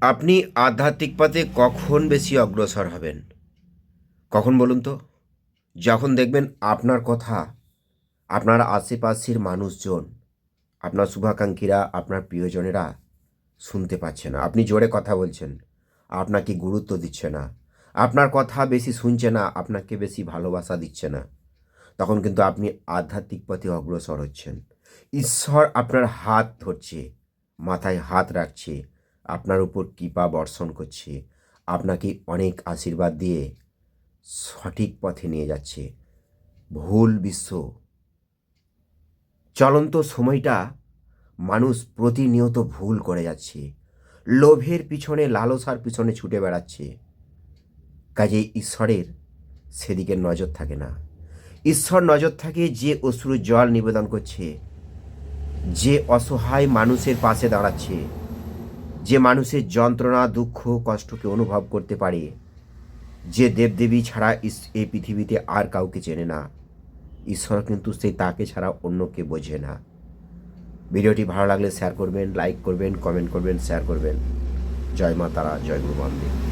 আপনি আধ্যাত্মিক পথে কখন বেশি অগ্রসর হবেন? কখন বলুন তো? যখন দেখবেন আপনার কথা আপনার আশেপাশের মানুষজন, আপনার শুভাকাঙ্ক্ষীরা, আপনার প্রিয়জনেরা শুনতে পাচ্ছে না। আপনি জোরে কথা বলছেন, আপনাকে গুরুত্ব দিচ্ছে না। আপনার কথা বেশি শুনছে না, আপনাকে বেশি ভালোবাসা দিচ্ছে না। তখন কিন্তু আপনি আধ্যাত্মিক পথে অগ্রসর হচ্ছেন। ঈশ্বর আপনার হাত ধরছে, মাথায় হাত রাখছে, আপনার উপর কৃপা বর্ষণ করছে, আপনাকে অনেক আশীর্বাদ দিয়ে সঠিক পথে নিয়ে যাচ্ছে। ভুল বিশ্ব চলন্ত সময়টা মানুষ প্রতিনিয়ত ভুল করে যাচ্ছে, লোভের পিছনে, লালসার পিছনে ছুটে বেড়াচ্ছে। কাজেই ঈশ্বরের সেদিকে নজর থাকে না। ঈশ্বর নজর থাকে যে অশ্রু জল নিবেদন করছে, যে অসহায় মানুষের পাশে দাঁড়াচ্ছে, যে মানুষের যন্ত্রণা, দুঃখ, কষ্টকে অনুভব করতে পারে, যে দেবদেবী ছাড়া এই পৃথিবীতে আর কাউকে চেনে না। ঈশ্বর কিন্তু সেই তাকে ছাড়া অন্যকে বোঝে না। ভিডিওটি ভালো লাগলে শেয়ার করবেন, লাইক করবেন, কমেন্ট করবেন, শেয়ার করবেন। জয় মা তারা, জয় গুরু বামদেব।